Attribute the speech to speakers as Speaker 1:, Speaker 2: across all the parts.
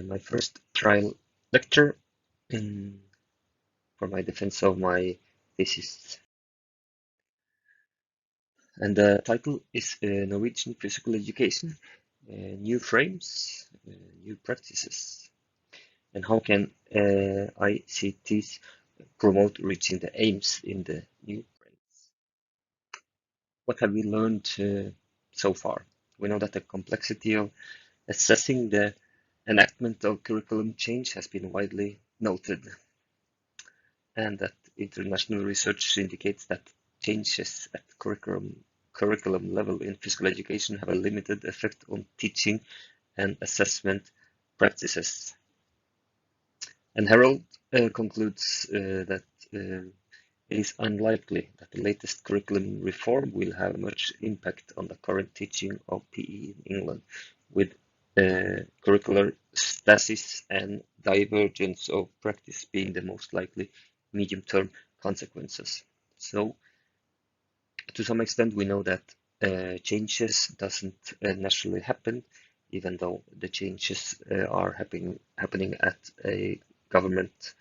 Speaker 1: my first trial lecture for my defense of my thesis. And the title is Norwegian Physical Education, New Frames, New Practices, and how can ICTs promote reaching the aims in the new frames. What have we learned so far? We know that the complexity of assessing the enactment of curriculum change has been widely noted, and that international research indicates that changes at curriculum level in physical education have a limited effect on teaching and assessment practices. And Harold concludes that it is unlikely that the latest curriculum reform will have much impact on the current teaching of PE in England, with curricular stasis and divergence of practice being the most likely medium-term consequences. So, to some extent, we know that changes doesn't naturally happen, even though the changes are happening at a government.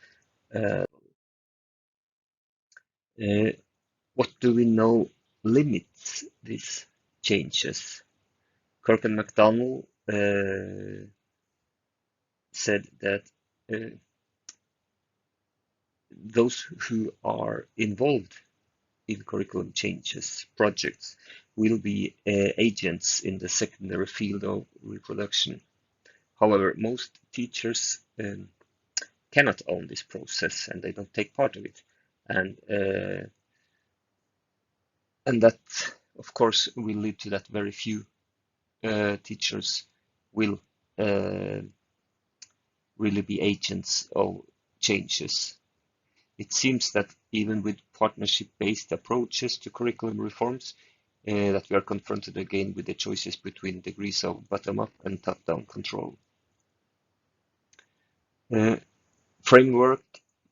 Speaker 1: What do we know limits these changes? Kirk and McDonald said that those who are involved in curriculum changes projects will be agents in the secondary field of reproduction. However, most teachers cannot own this process and they don't take part of it. And that, of course, will lead to that very few teachers will really be agents of changes. It seems that even with partnership-based approaches to curriculum reforms, that we are confronted again with the choices between degrees of bottom-up and top-down control. Framework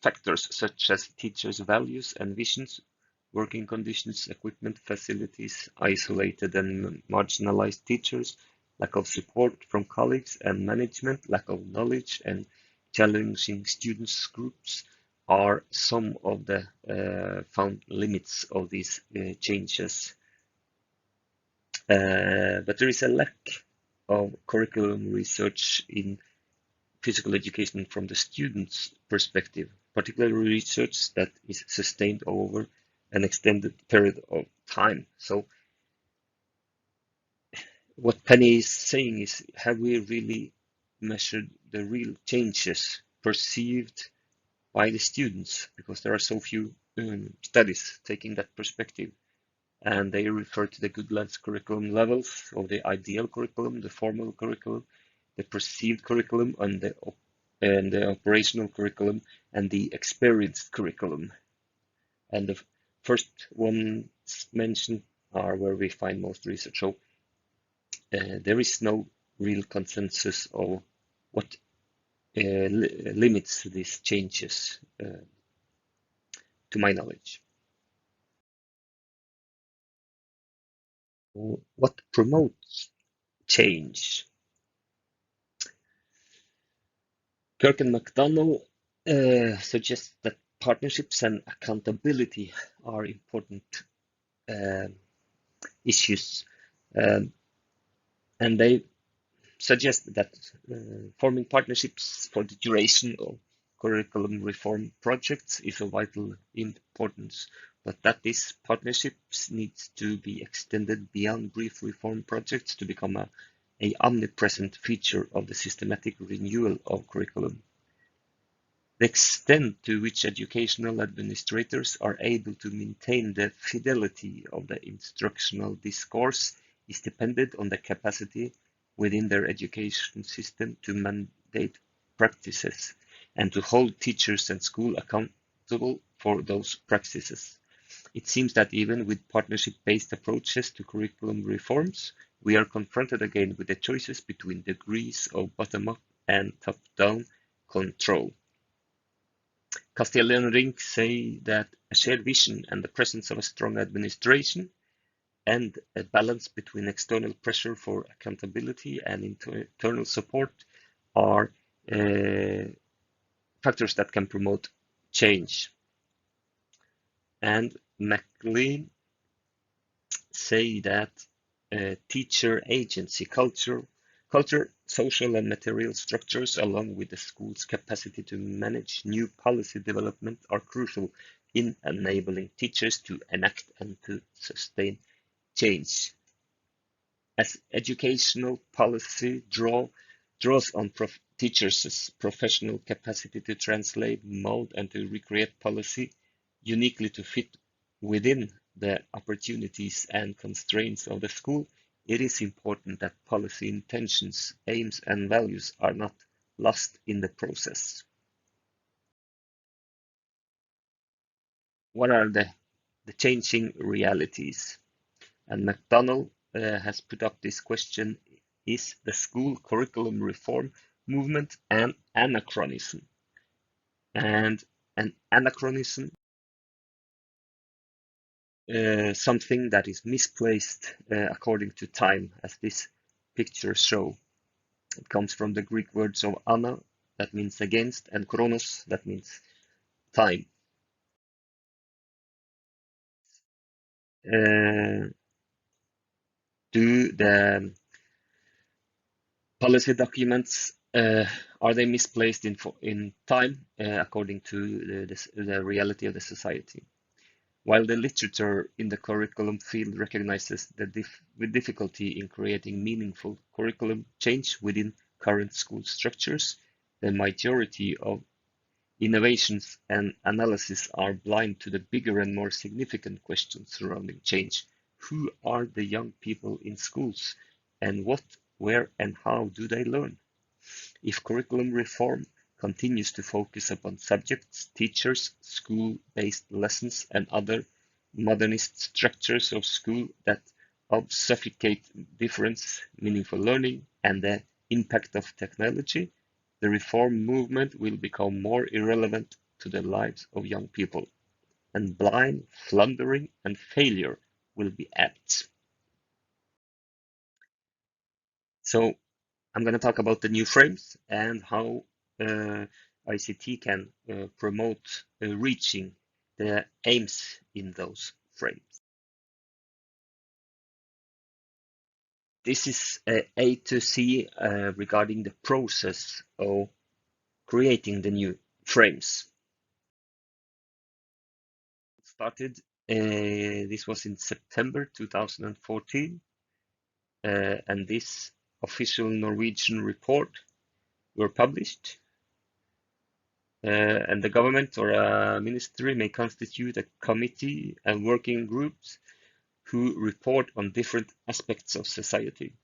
Speaker 1: factors such as teachers' values and visions, working conditions, equipment, facilities, isolated and marginalized teachers, lack of support from colleagues and management, lack of knowledge, and challenging students groups are some of the found limits of these changes. But there is a lack of curriculum research in physical education from the student's perspective, particularly research that is sustained over an extended period of time. So what Penny is saying is, have we really measured the real changes perceived by the students? Because there are so few studies taking that perspective. And they refer to the Goodlands curriculum levels, or the ideal curriculum, the formal curriculum, the perceived curriculum, and the operational curriculum, and the experienced curriculum. And the first ones mentioned are where we find most research. So there is no real consensus of what limits these changes, to my knowledge. What promotes change? Kirk and McDonald suggest that partnerships and accountability are important issues, and they suggest that forming partnerships for the duration of curriculum reform projects is of vital importance, but that these partnerships needs to be extended beyond brief reform projects to become a omnipresent feature of the systematic renewal of curriculum. The extent to which educational administrators are able to maintain the fidelity of the instructional discourse is dependent on the capacity within their education system to mandate practices and to hold teachers and school accountable for those practices. It seems that even with partnership-based approaches to curriculum reforms, we are confronted again with the choices between degrees of bottom-up and top-down control. Castelli and Rink say that a shared vision and the presence of a strong administration and a balance between external pressure for accountability and internal support are factors that can promote change. And McLean say that teacher agency, culture, social and material structures, along with the school's capacity to manage new policy development, are crucial in enabling teachers to enact and to sustain change. As educational policy draws on teachers' professional capacity to translate, mold, and to recreate policy uniquely to fit within the opportunities and constraints of the school, it is important that policy intentions, aims, and values are not lost in the process. What are the changing realities? And McDonald has put up this question: is the school curriculum reform movement an anachronism? And an anachronism, something that is misplaced according to time, as this picture show. It comes from the Greek words of ana, that means against, and chronos, that means time. Do the policy documents are they misplaced in time according to the reality of the society? While the literature in the curriculum field recognizes the difficulty in creating meaningful curriculum change within current school structures, the majority of innovations and analysis are blind to the bigger and more significant questions surrounding change. Who are the young people in schools, and what, where, and how do they learn? If curriculum reform continues to focus upon subjects, teachers, school-based lessons, and other modernist structures of school that obfuscate difference, meaningful learning, and the impact of technology, the reform movement will become more irrelevant to the lives of young people, and blind, floundering, and failure will be apt. So I'm going to talk about the new frames and how ICT can promote reaching the aims in those frames. This is A to C regarding the process of creating the new frames. Started, this was in September 2014, and this official Norwegian report were published. And the government or a ministry may constitute a committee and working groups who report on different aspects of society.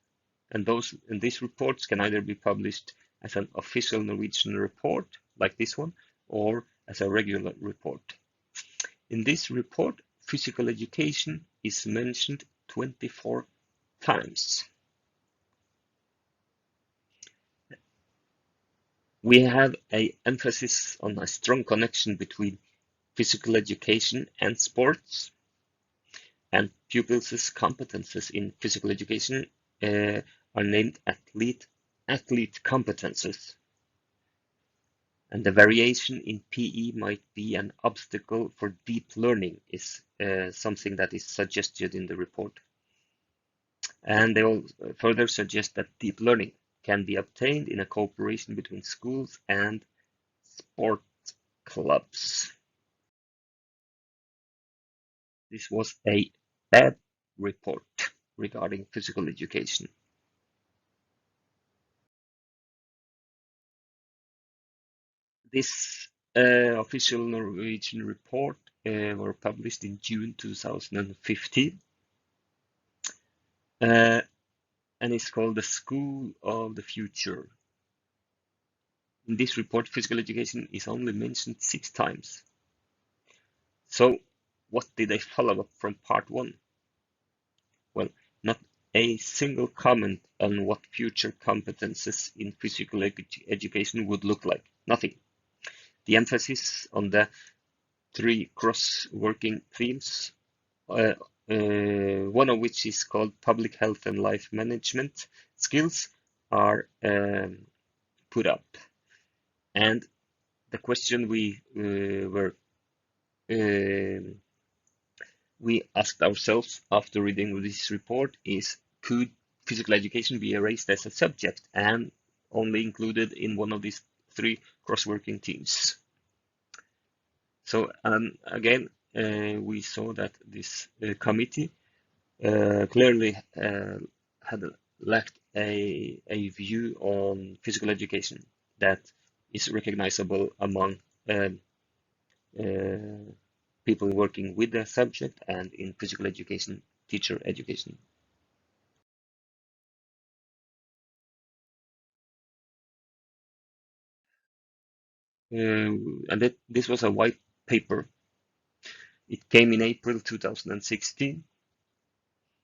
Speaker 1: And these reports can either be published as an official Norwegian report, like this one, or as a regular report. In this report, physical education is mentioned 24 times. We have an emphasis on a strong connection between physical education and sports, and pupils' competences in physical education are named athlete competences. And the variation in PE might be an obstacle for deep learning is something that is suggested in the report. And they will further suggest that deep learning can be obtained in a cooperation between schools and sport clubs. This was a bad report regarding physical education. This official Norwegian report were published in June 2015, and it's called The School of the Future. In this report, physical education is only mentioned 6 times. So, what did they follow up from part 1? Well, not a single comment on what future competences in physical education would look like. Nothing. The emphasis on the 3 cross-working themes, one of which is called public health and life management skills, are put up. And the question we asked ourselves after reading this report is, could physical education be erased as a subject and only included in one of these three cross-working teams? So again, we saw that this committee clearly had lacked a view on physical education that is recognizable among um, uh, people working with the subject and in physical education, teacher education. And this was a white paper. It came in April 2016,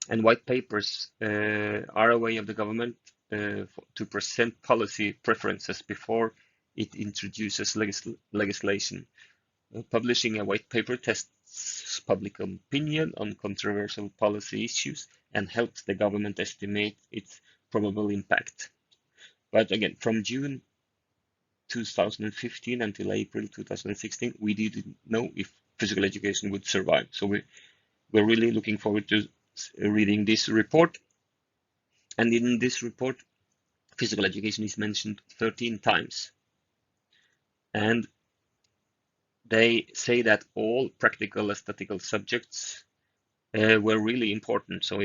Speaker 1: and white papers are a way of the government to present policy preferences before it introduces legislation. Publishing a white paper tests public opinion on controversial policy issues and helps the government estimate its probable impact. But again, from June 2015 until April 2016, we didn't know if physical education would survive. So we're really looking forward to reading this report. And in this report, physical education is mentioned 13 times. And they say that all practical aesthetical subjects were really important. So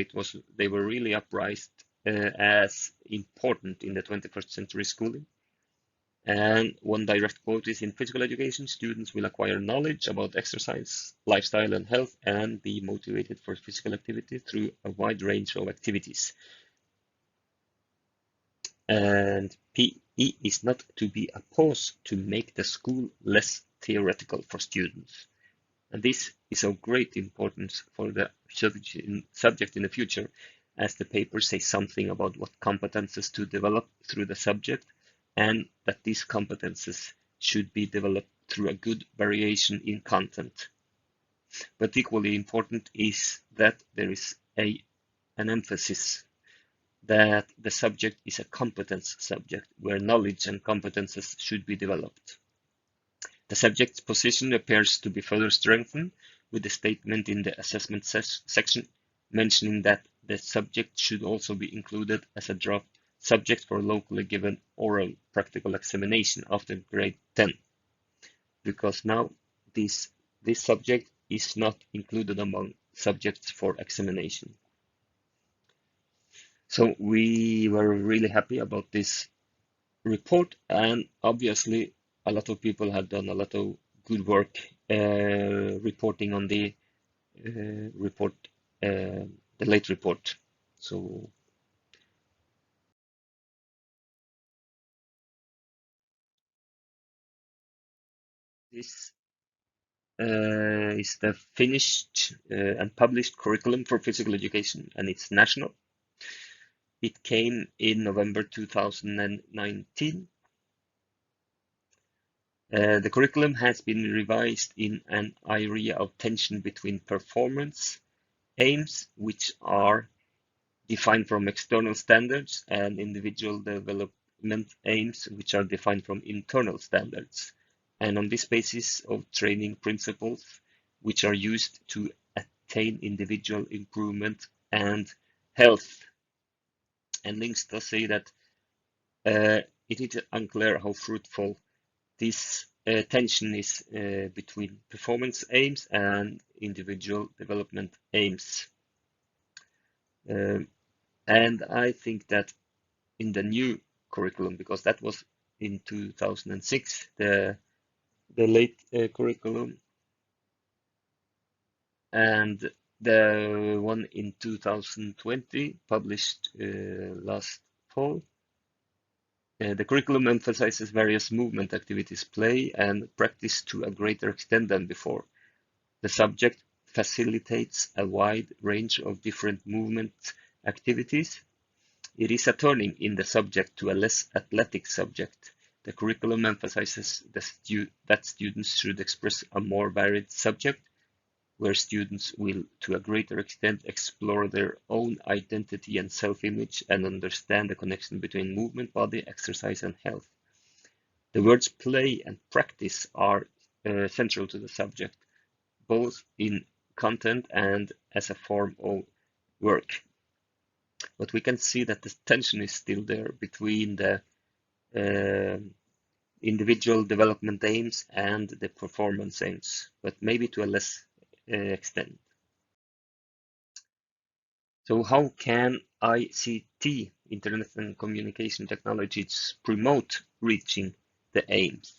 Speaker 1: they were really uprised as important in the 21st century schooling. And one direct quote is, in physical education, students will acquire knowledge about exercise, lifestyle, and health, and be motivated for physical activity through a wide range of activities. And PE is not to be a pause to make the school less theoretical for students. And this is of great importance for the subject in the future, as the paper says something about what competences to develop through the subject, and that these competences should be developed through a good variation in content. But equally important is that there is an emphasis that the subject is a competence subject, where knowledge and competences should be developed. The subject's position appears to be further strengthened with the statement in the assessment section mentioning that the subject should also be included as a draft subject for locally given oral practical examination after grade 10, because now this subject is not included among subjects for examination. So we were really happy about this report, and obviously a lot of people have done a lot of good work reporting on the report, the late report. So this is the finished and published curriculum for physical education, and it's national. It came in November 2019. The curriculum has been revised in an area of tension between performance aims, which are defined from external standards, and individual development aims, which are defined from internal standards. And on this basis of training principles, which are used to attain individual improvement and health. And links to say that it is unclear how fruitful this tension is between performance aims and individual development aims. And I think that in the new curriculum, because that was in 2006, the late curriculum, and the one in 2020, published last fall. The curriculum emphasizes various movement activities, play, and practice to a greater extent than before. The subject facilitates a wide range of different movement activities. It is a turning in the subject to a less athletic subject. The curriculum emphasizes that students should express a more varied subject, where students will, to a greater extent, explore their own identity and self-image and understand the connection between movement, body, exercise, and health. The words play and practice are central to the subject, both in content and as a form of work. But we can see that the tension is still there between the uh, individual development aims and the performance aims, but maybe to a less extent. So how can ICT, Internet and Communication Technologies, promote reaching the aims?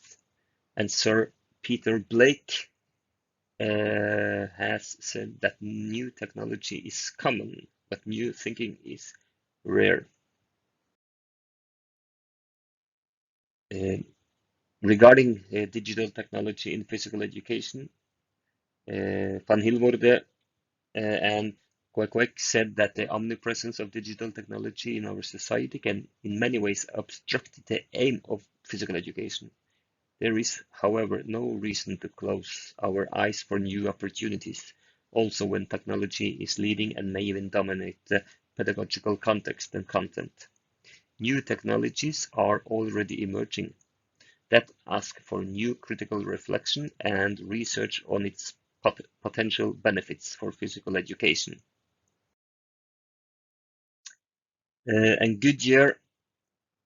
Speaker 1: And Sir Peter Blake has said that new technology is common, but new thinking is rare. Uh, Regarding digital technology in physical education, Van Hilvoorde and Kwek said that the omnipresence of digital technology in our society can in many ways obstruct the aim of physical education. There is, however, no reason to close our eyes for new opportunities, also when technology is leading and may even dominate the pedagogical context and content. New technologies are already emerging that ask for new critical reflection and research on its potential benefits for physical education. And Goodyear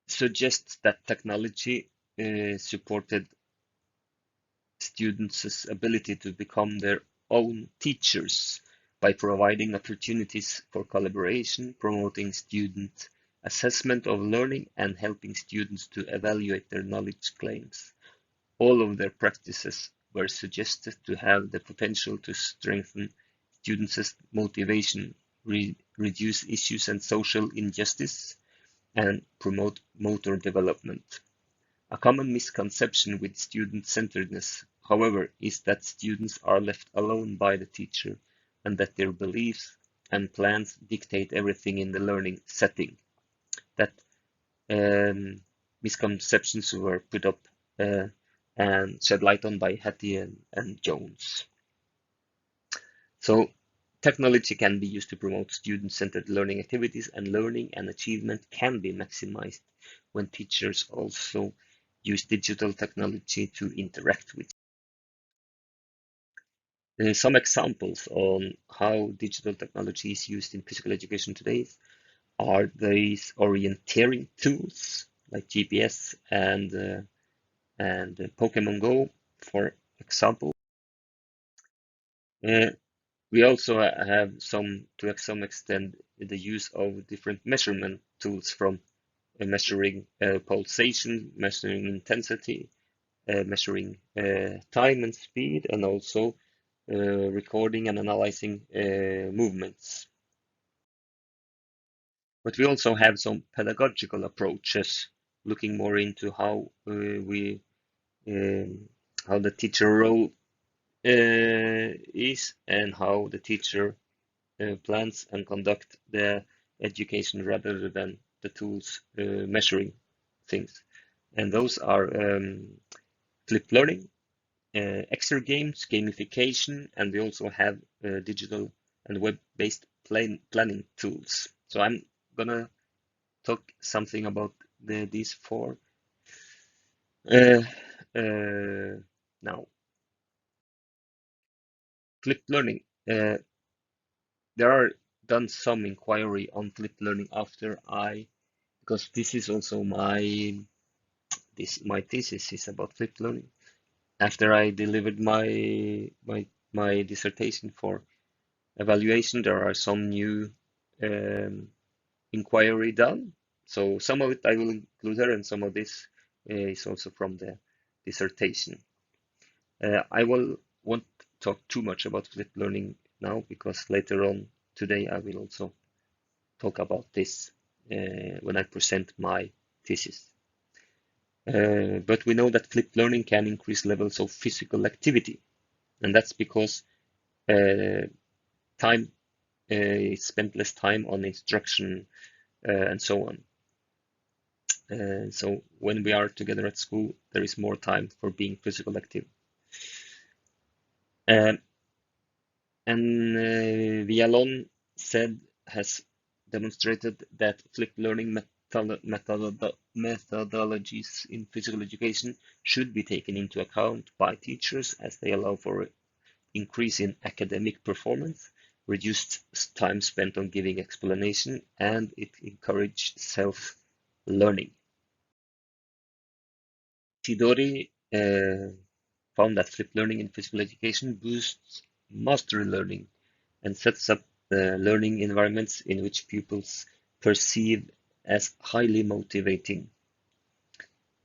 Speaker 1: suggests that technology supported students' ability to become their own teachers by providing opportunities for collaboration, promoting student assessment of learning, and helping students to evaluate their knowledge claims. All of their practices were suggested to have the potential to strengthen students' motivation, reduce issues and social injustice, and promote motor development. A common misconception with student-centeredness, however, is that students are left alone by the teacher and that their beliefs and plans dictate everything in the learning setting. That misconceptions were put up and shed light on by Hattie and Jones. So technology can be used to promote student-centered learning activities, and learning and achievement can be maximized when teachers also use digital technology to interact with. Some examples on how digital technology is used in physical education today are these orienteering tools like GPS and Pokemon Go, for example. Uh, we also have to some extent, the use of different measurement tools from measuring pulsation, measuring intensity, measuring time and speed, and also recording and analyzing movements. But we also have some pedagogical approaches, looking more into um, how the teacher role is, and how the teacher plans and conduct the education rather than the tools measuring things. And those are flipped learning, Exergames, gamification, and we also have digital and web-based planning tools. So I'm gonna talk something about these four uh, now. Flipped learning. There are done some inquiry on flipped learning after because this is also my thesis is about flipped learning. After I delivered my dissertation for evaluation, there are some new um, inquiry done. So some of it I will include here, and some of this is also from the dissertation. I won't talk too much about flipped learning now, because later on today I will also talk about this when I present my thesis. But we know that flipped learning can increase levels of physical activity, and that's because time spent less time on instruction and so on. So when we are together at school, there is more time for being physical active. Um, and Vialon has demonstrated that flipped learning methodologies in physical education should be taken into account by teachers as they allow for increase in academic performance, reduced time spent on giving explanation, and it encouraged self-learning. Chidori found that flipped learning in physical education boosts mastery learning and sets up learning environments in which pupils perceive as highly motivating.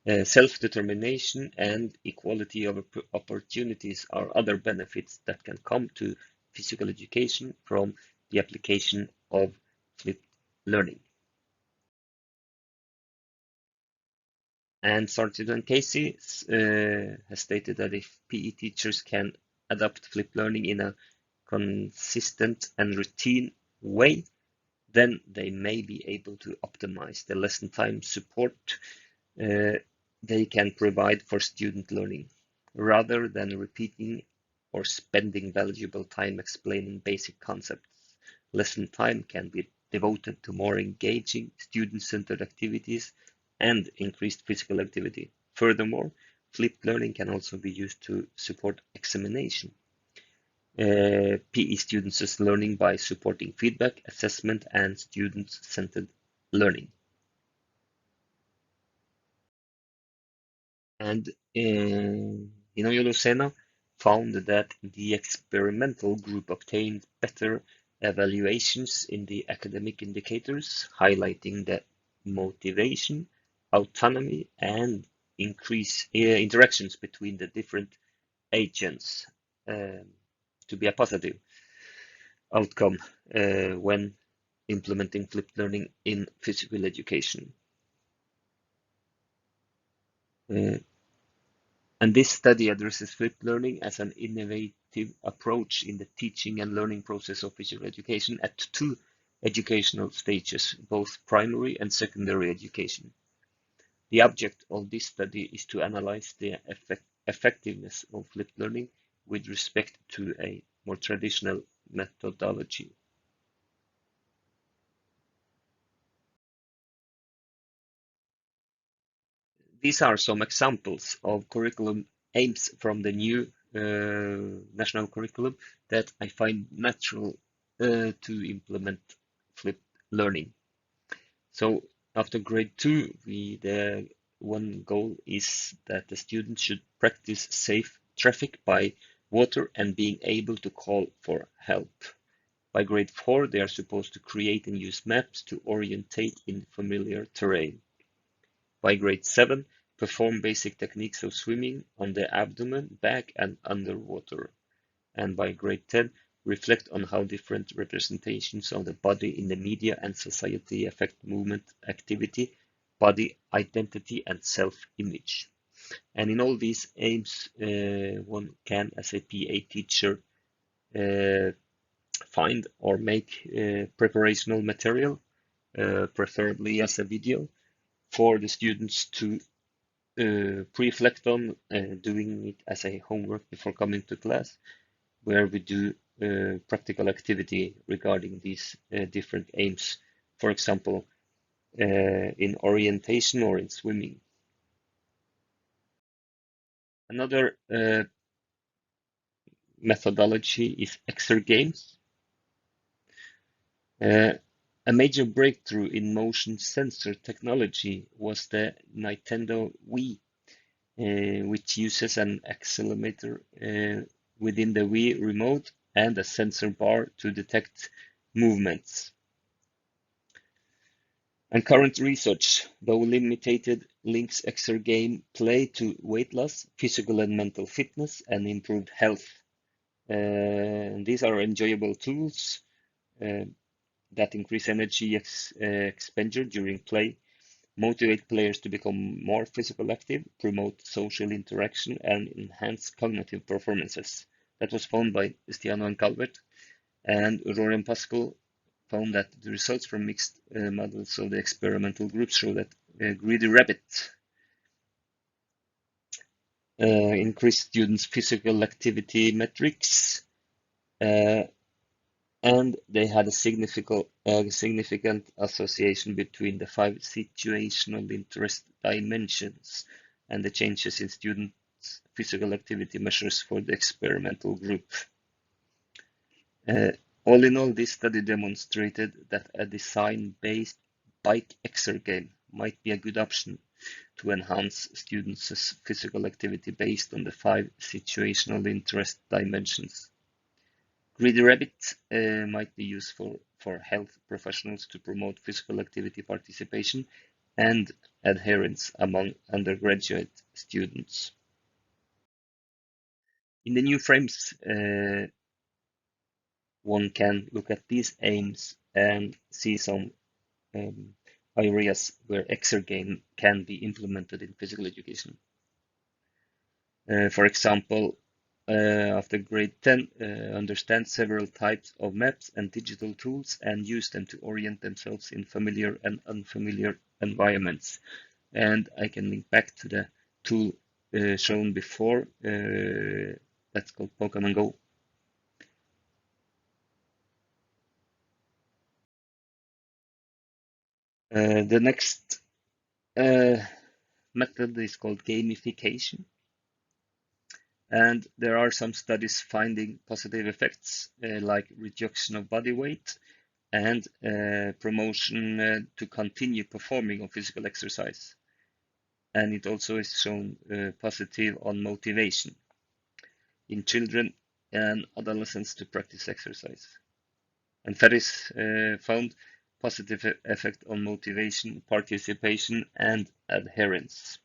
Speaker 1: Self-determination and equality of opportunities are other benefits that can come to physical education from the application of flipped learning. And Sargent Casey has stated that if PE teachers can adopt flipped learning in a consistent and routine way, then they may be able to optimize the lesson time support they can provide for student learning, rather than repeating or spending valuable time explaining basic concepts. Lesson time can be devoted to more engaging, student-centered activities and increased physical activity. Furthermore, flipped learning can also be used to support examination. PE students' learning by supporting feedback, assessment, and student-centered learning. And Hinoyo Lucena found that the experimental group obtained better evaluations in the academic indicators, highlighting that motivation, autonomy, and increase interactions between the different agents to be a positive outcome when implementing flipped learning in physical education. And this study addresses flipped learning as an innovative approach in the teaching and learning process of physical education at two educational stages, both primary and secondary education. The object of this study is to analyze the effectiveness of flipped learning with respect to a more traditional methodology. These are some examples of curriculum aims from the new national curriculum that I find natural to implement flipped learning. So after grade 2, the one goal is that the students should practice safe traffic by water and being able to call for help. By grade 4, they are supposed to create and use maps to orientate in familiar terrain. By grade 7, perform basic techniques of swimming on the abdomen, back, and underwater. And by grade 10, reflect on how different representations of the body in the media and society affect movement, activity, body identity, and self-image. And in all these aims, one can, as a PA teacher, find or make preparational material, preferably as a video, for the students to reflect on doing it as a homework before coming to class, where we do practical activity regarding these different aims, for example, in orientation or in swimming. Another methodology is Exergames. A major breakthrough in motion sensor technology was the Nintendo Wii, which uses an accelerometer within the Wii remote and a sensor bar to detect movements. And current research, though limited, links exergame play to weight loss, physical and mental fitness, and improved health. These are enjoyable tools that increase energy expenditure during play, motivate players to become more physical active, promote social interaction, and enhance cognitive performances. That was found by Stiano and Calvert, and Aurora and Pascal found that the results from mixed models of the experimental groups show that Greedy Rabbit increased students' physical activity metrics, and they had a significant association between the five situational interest dimensions and the changes in students' physical activity measures for the experimental group. Uh, all in all, this study demonstrated that a design-based bike exergame might be a good option to enhance students' physical activity based on the five situational interest dimensions. Greedy Rabbit might be useful for health professionals to promote physical activity participation and adherence among undergraduate students. In the new frames, one can look at these aims and see some areas where Exergame can be implemented in physical education. For example, after grade 10, understand several types of maps and digital tools and use them to orient themselves in familiar and unfamiliar environments. And I can link back to the tool shown before, that's called Pokemon Go. The next method is called gamification. And there are some studies finding positive effects like reduction of body weight and promotion to continue performing on physical exercise. And it also is shown positive on motivation in children and adolescents to practice exercise. And Ferris found positive effect on motivation, participation, and adherence.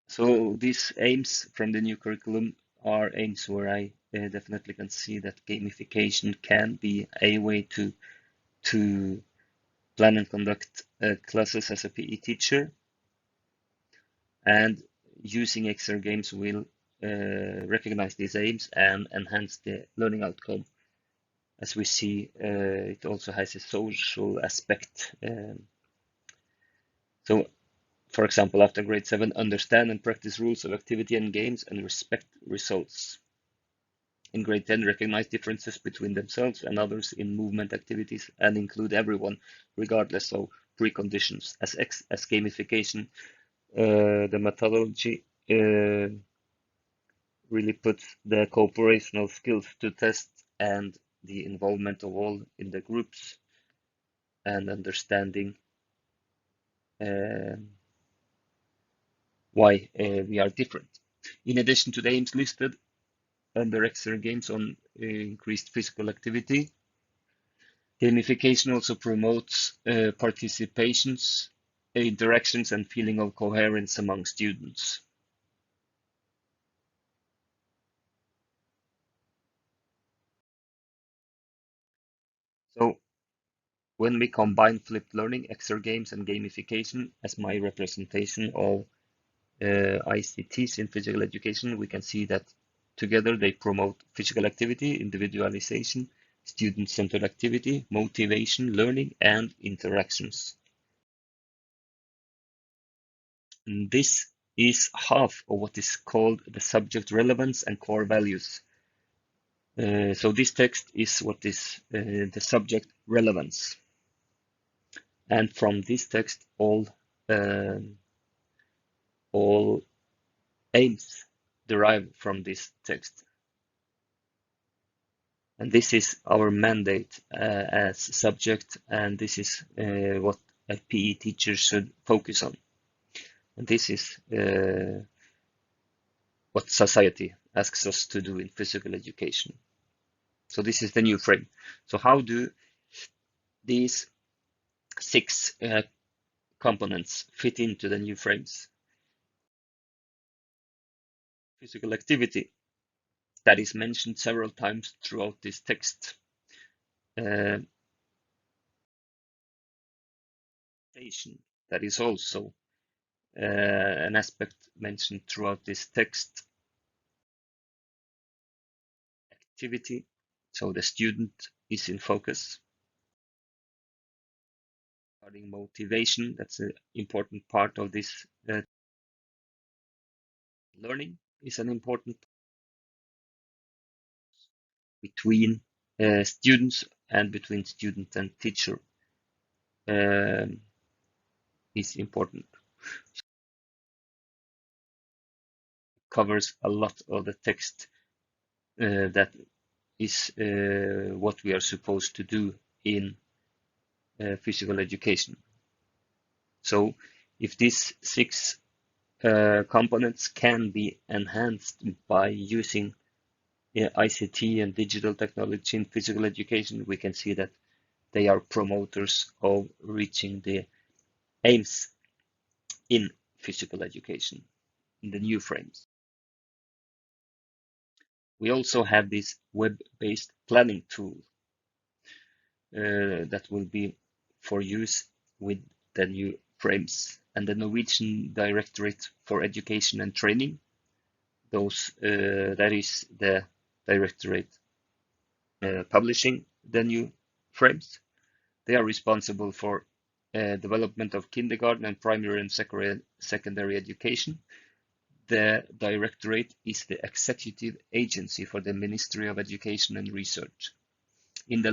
Speaker 1: So these aims from the new curriculum are aims where I definitely can see that gamification can be a way to plan and conduct classes as a PE teacher, and using Exergames will recognize these aims and enhance the learning outcome. As we see, it also has a social aspect. So, for example, after grade 7, understand and practice rules of activity and games and respect results. In grade 10, recognize differences between themselves and others in movement activities and include everyone, regardless of preconditions. As gamification, the methodology really puts the cooperational skills to test and the involvement of all in the groups and understanding uh, why we are different. In addition to the aims listed under Exergames on increased physical activity, gamification also promotes participations, interactions, and feeling of coherence among students. So when we combine flipped learning, Exergames, and gamification as my representation of ICTs in physical education, we can see that together they promote physical activity, individualization, student-centered activity, motivation, learning, and interactions. And this is half of what is called the subject relevance and core values. So this text is what is the subject relevance. And from this text, um, all aims derive from this text. And this is our mandate as subject, and this is what a PE teacher should focus on. And this is what society asks us to do in physical education. So this is the new frame. So how do these six components fit into the new frames? Physical activity that is mentioned several times throughout this text. Uh, that is also an aspect mentioned throughout this text. Activity, so the student is in focus. Regarding motivation, that's an important part of this. Learning is an important between students and between student and teacher is important. Covers a lot of the text that is what we are supposed to do in physical education. So if these 6 components can be enhanced by using ICT and digital technology in physical education, we can see that they are promoters of reaching the aims in physical education in the new frames. We also have this web-based planning tool that will be for use with the new frames, and the Norwegian Directorate for Education and Training, that is the directorate publishing the new frames. They are responsible for development of kindergarten and primary and secondary education. The directorate is the executive agency for the Ministry of Education and Research. In the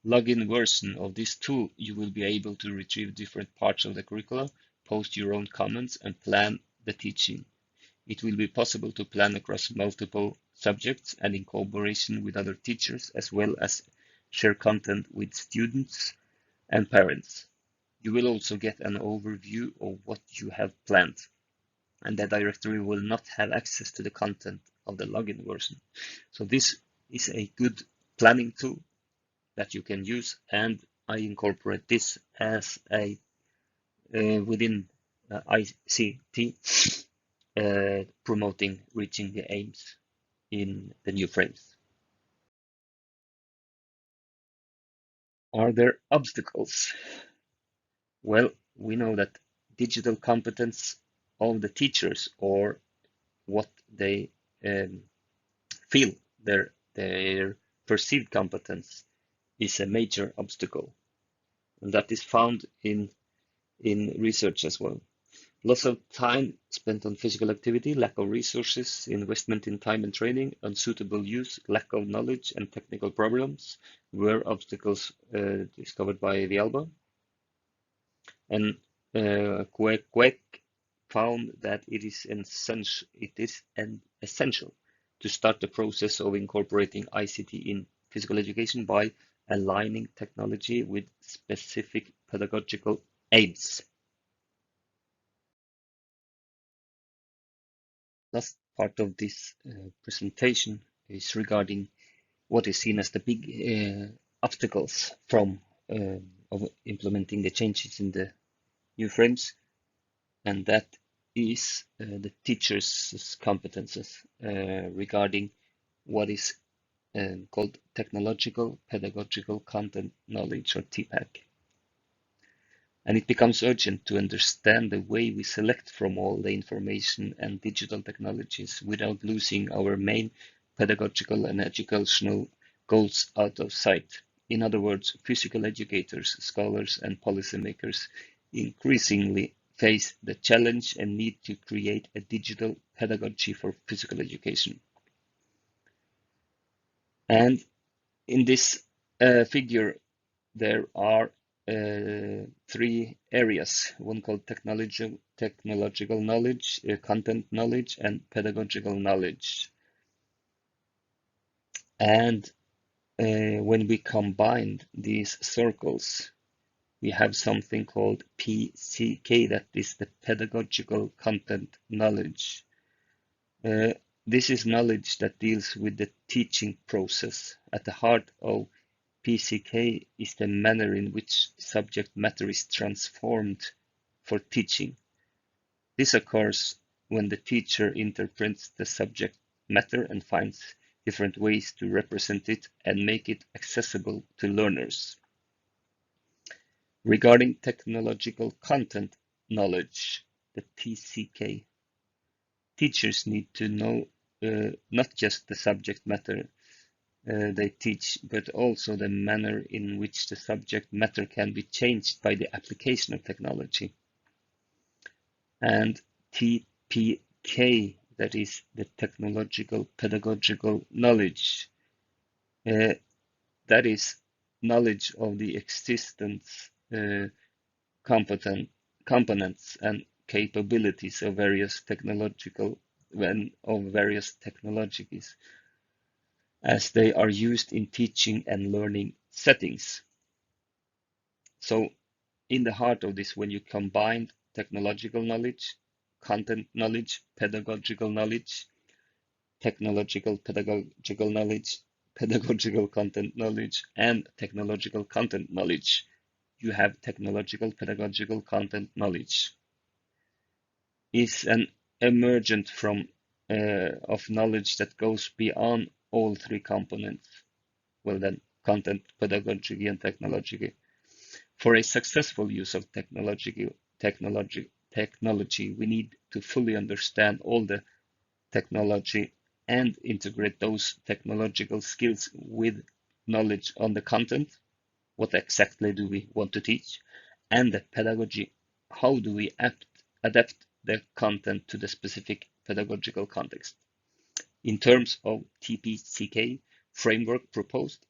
Speaker 1: login version of this tool, you will be able to retrieve different parts of the curricula, post your own comments, and plan the teaching. It will be possible to plan across multiple subjects and in cooperation with other teachers, as well as share content with students and parents. You will also get an overview of what you have planned, and the directory will not have access to the content of the login version. So this is a good planning tool that you can use, and I incorporate this as a within ICT, promoting reaching the aims in the new frames. Are there obstacles? Well, we know that digital competence of the teachers, or what they feel their perceived competence, is a major obstacle, and that is found in research as well. Lots of time spent on physical activity, lack of resources, investment in time and training, unsuitable use, lack of knowledge, and technical problems were obstacles discovered by Vialba. And Quek found that it is essential to start the process of incorporating ICT in physical education by aligning technology with specific pedagogical aims. Last part of this presentation is regarding what is seen as the big obstacles of implementing the changes in the new frames, and that is the teachers' competences regarding what is called technological pedagogical content knowledge, or TPAC. And it becomes urgent to understand the way we select from all the information and digital technologies without losing our main pedagogical and educational goals out of sight. In other words, physical educators, scholars, and policymakers increasingly face the challenge and need to create a digital pedagogy for physical education. And in this figure, there are 3 areas, one called technological knowledge, content knowledge, and pedagogical knowledge. And when we combine these circles, we have something called PCK, that is the pedagogical content knowledge. This is knowledge that deals with the teaching process. At the heart of PCK is the manner in which subject matter is transformed for teaching. This occurs when the teacher interprets the subject matter and finds different ways to represent it and make it accessible to learners. Regarding technological content knowledge, the TCK, teachers need to know not just the subject matter they teach, but also the manner in which the subject matter can be changed by the application of technology. And TPK, that is the technological pedagogical knowledge. That is knowledge of the existence, components and capabilities of various technologies as they are used in teaching and learning settings. So in the heart of this, when you combine technological knowledge, content knowledge, pedagogical knowledge, technological pedagogical knowledge, pedagogical content knowledge, and technological content knowledge, you have technological pedagogical content knowledge. Is an emergent from of knowledge that goes beyond all three components. Well then, content, pedagogy, and technology. For a successful use of technology, we need to fully understand all the technology and integrate those technological skills with knowledge on the content. What exactly do we want to teach? And the pedagogy, how do we adapt the content to the specific pedagogical context? In terms of TPCK framework proposed,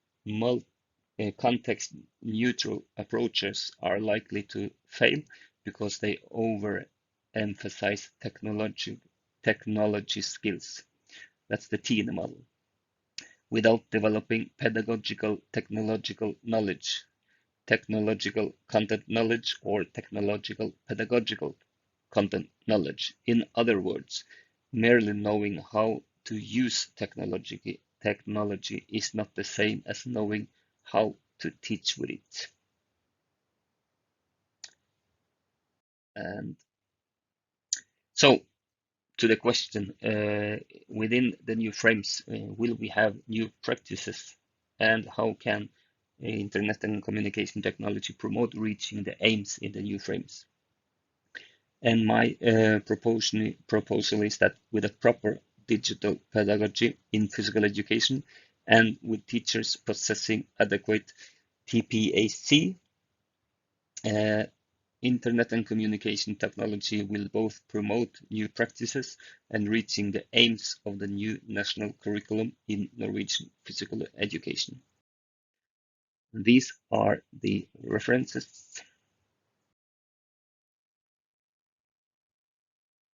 Speaker 1: context-neutral approaches are likely to fail because they overemphasize technology skills. That's the T in the model. Without developing pedagogical technological knowledge, technological content knowledge, or technological pedagogical content knowledge. In other words, merely knowing how to use technology is not the same as knowing how to teach with it. And so, to the question, within the new frames, will we have new practices? And how can internet and communication technology promote reaching the aims in the new frames? And my proposal is that with a proper digital pedagogy in physical education and with teachers possessing adequate TPAC, internet and communication technology will both promote new practices and reaching the aims of the new national curriculum in Norwegian physical education. These are the references.